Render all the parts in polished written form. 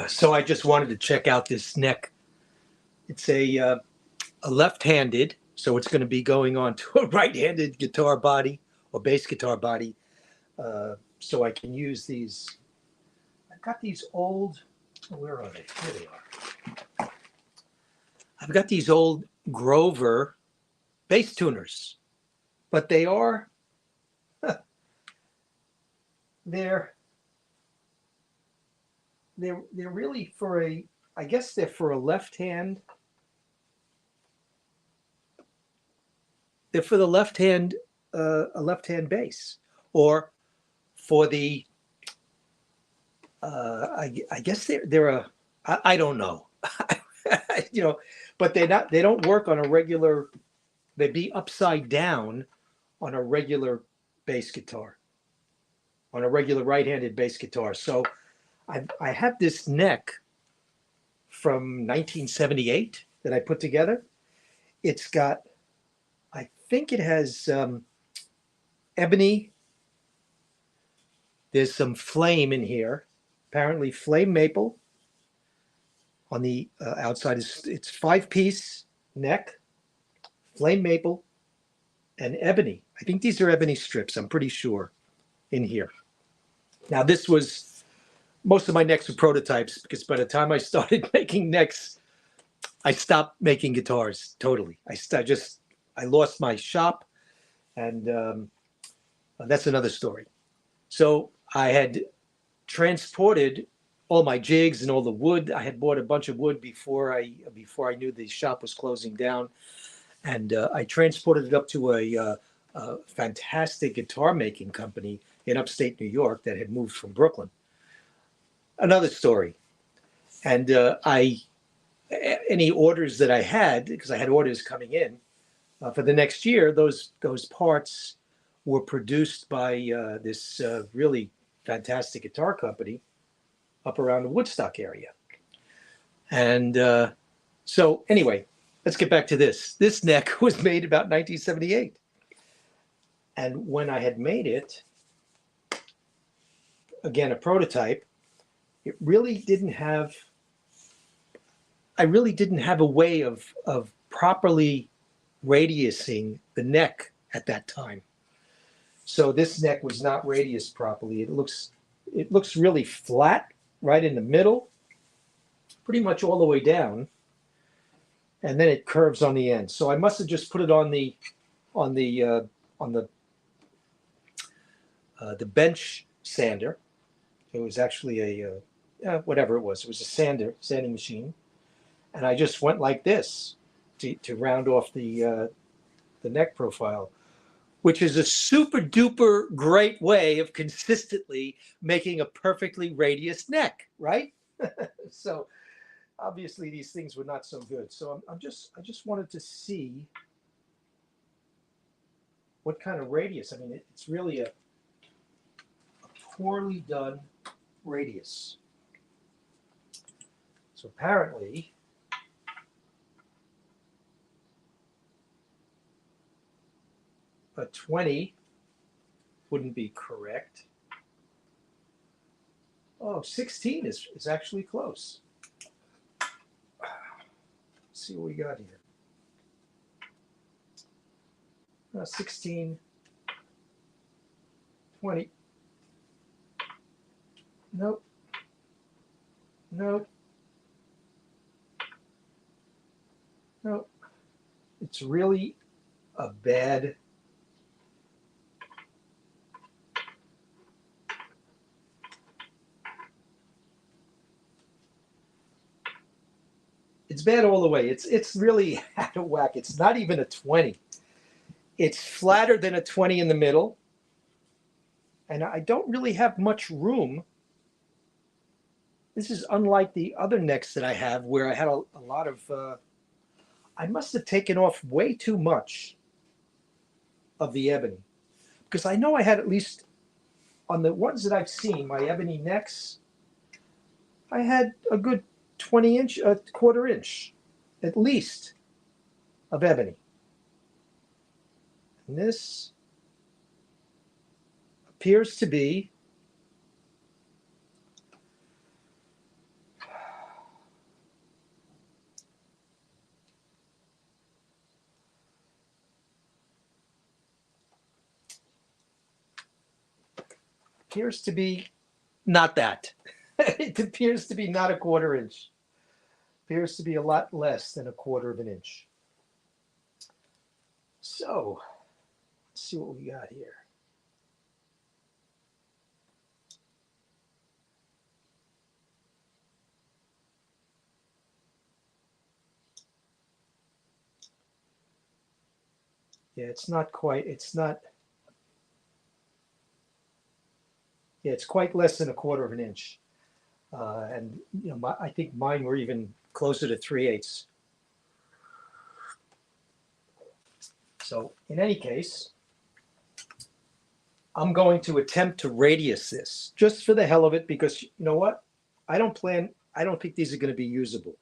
So I just wanted to check out this neck. It's a left-handed, so it's going to be going on to a right-handed guitar body or bass guitar body. So I can use these. I've got these old. Where are they? Here they are. I've got these old Grover bass tuners, but they're they're really for a. I guess they're for a left hand. They're for the left hand, a left hand bass, or for the. I guess they're a. I don't know, you know, but they're not. They don't work on a regular. They'd be upside down on a regular bass guitar, on a regular right-handed bass guitar. So I have this neck from 1978 that I put together. It's got, I think it has ebony. There's some flame in here, apparently flame maple. On the outside, it's 5-piece neck, flame maple, and ebony. I think these are ebony strips. I'm pretty sure in here. Now this was most of my necks were prototypes because by the time I started making necks, I stopped making guitars totally. I lost my shop, and that's another story. So I had transported all my jigs and all the wood. I had bought a bunch of wood before I knew the shop was closing down, and I transported it up to a fantastic guitar making company in upstate New York that had moved from Brooklyn. Another story, and any orders that I had, because I had orders coming in for the next year, those parts were produced by this really fantastic guitar company up around the Woodstock area. And so anyway, let's get back to this. This neck was made about 1978. And when I had made it, again, a prototype, it really didn't have, I really didn't have a way of properly radiusing the neck at that time. So this neck was not radiused properly. It looks really flat right in the middle, pretty much all the way down, and then it curves on the end. So I must have just put it on the bench sander. It was actually whatever it was. It was a sanding machine, and I just went like this to round off the neck profile, which is a super duper great way of consistently making a perfectly radius neck, right? So obviously these things were not so good. So I just wanted to see what kind of radius. I mean, it's really a poorly done radius. So apparently a 20 wouldn't be correct. Oh, 16 is actually close. Let's see what we got here. 16, 20. Nope. Nope. Nope. It's really a bad. It's bad all the way. It's really out of whack. It's not even a 20. It's flatter than a 20 in the middle. And I don't really have much room. This is unlike the other necks that I have where I had a lot of, I must have taken off way too much of the ebony. Because I know I had at least, on the ones that I've seen, my ebony necks, I had a good 20-inch, a quarter inch, at least, of ebony. And this appears to be appears to be not that. It appears to be not a 1/4 inch. Appears to be a lot less than a 1/4 of an inch. So let's see what we got here. Yeah, it's not quite, it's not, yeah, it's quite less than a 1/4 of an inch. And you know, I think mine were even closer to 3/8. So in any case, I'm going to attempt to radius this just for the hell of it, because you know what? I don't think these are going to be usable.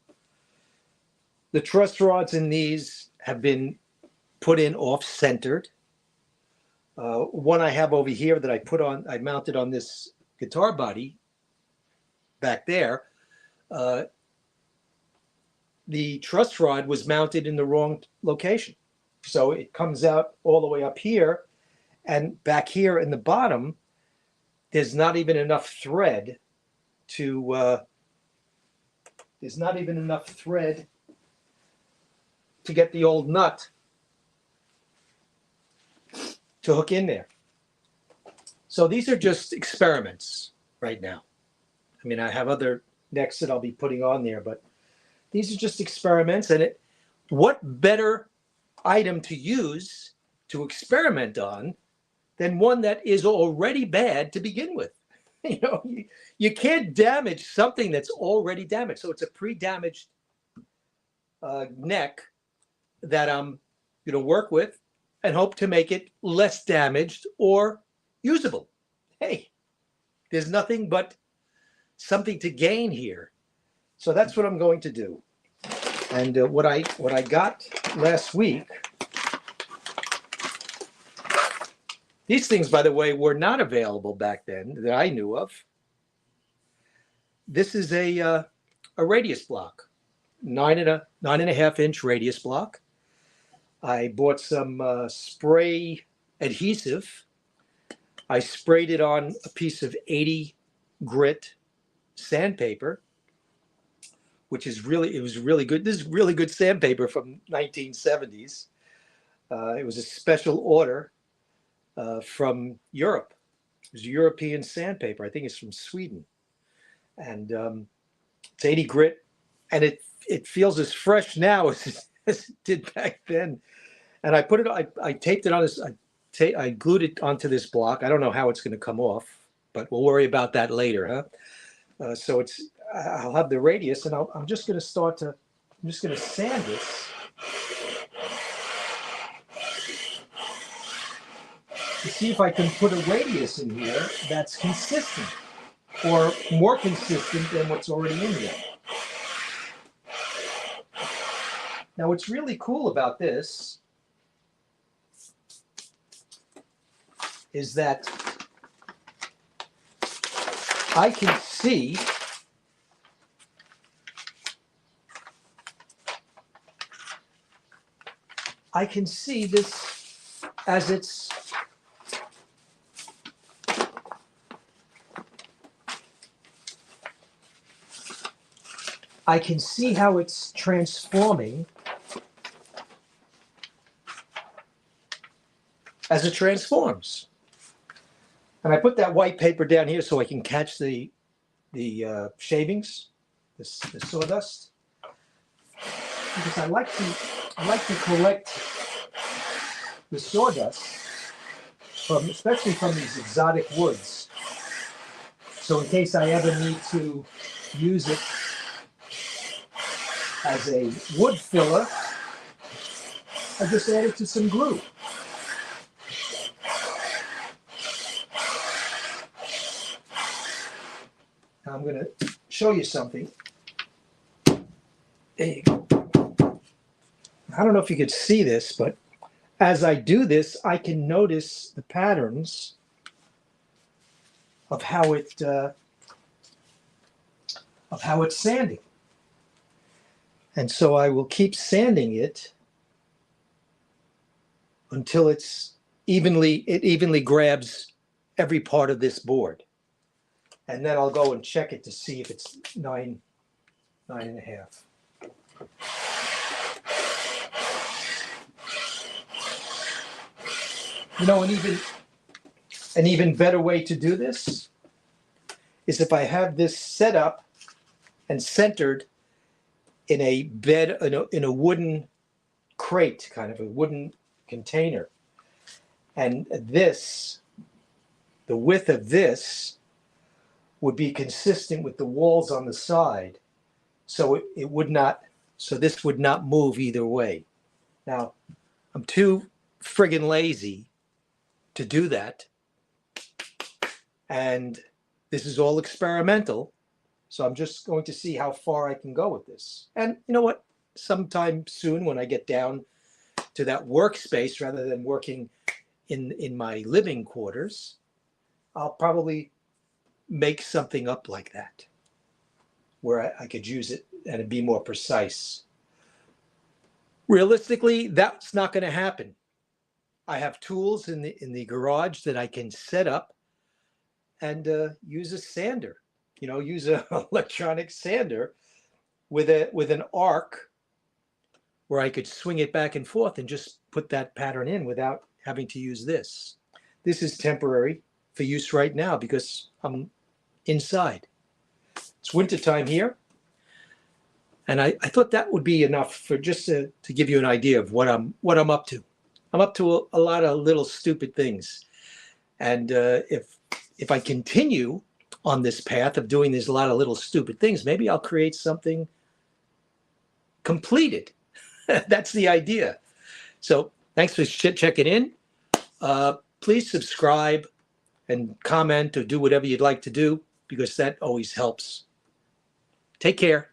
The truss rods in these have been put in off-centered. One I have over here that I mounted on this guitar body back there. The truss rod was mounted in the wrong location. So it comes out all the way up here, and back here in the bottom, there's not even enough thread to get the old nut to hook in there. So these are just experiments right now. I mean, I have other necks that I'll be putting on there, but these are just experiments. And what better item to use to experiment on than one that is already bad to begin with? You know, you can't damage something that's already damaged. So it's a pre-damaged neck that I'm going to work with and hope to make it less damaged or usable. Hey, there's nothing but something to gain here. So that's what I'm going to do. And what I got last week, these things, by the way, were not available back then that I knew of. This is a radius block, 9.5 inch radius block. I bought some spray adhesive. I sprayed it on a piece of 80 grit sandpaper, which is it was really good. This is really good sandpaper from 1970s. It was a special order from Europe. It was European sandpaper. I think it's from Sweden. And it's 80 grit, and it feels as fresh now as it did back then. And I put it, I taped it on this, I glued it onto this block. I don't know how it's going to come off, but we'll worry about that later, huh? So I'll have the radius, and I'm just going to sand this to see if I can put a radius in here that's consistent, or more consistent than what's already in here. Now, what's really cool about this is that I can see this as it's I can see how it's transforming as it transforms. And I put that white paper down here so I can catch the shavings, the sawdust, because I like to collect the sawdust especially from these exotic woods. So in case I ever need to use it as a wood filler, I just add it to some glue. Now I'm going to show you something. There you go. I don't know if you could see this, but as I do this, I can notice the patterns of how it's sanding. And so I will keep sanding it until it evenly grabs every part of this board. And then I'll go and check it to see if it's 9.5. You know, an even better way to do this is if I have this set up and centered in a bed, in a wooden crate, kind of a wooden container. And this, the width of this would be consistent with the walls on the side. So it would not, so this would not move either way. Now, I'm too friggin' lazy to do that. And this is all experimental. So I'm just going to see how far I can go with this. And you know what? Sometime soon when I get down to that workspace, rather than working in my living quarters, I'll probably make something up like that, where I could use it and it'd be more precise. Realistically, that's not going to happen. I have tools in the garage that I can set up and use a sander. You know, use an electronic sander with an arc where I could swing it back and forth and just put that pattern in without having to use this. This is temporary for use right now because I'm inside. It's wintertime here. And I thought that would be enough for just to give you an idea of what I'm up to. I'm up to a lot of little stupid things. And if I continue on this path of doing these a lot of little stupid things, maybe I'll create something completed. That's the idea. So thanks for checking in. Please subscribe and comment or do whatever you'd like to do, because that always helps. Take care.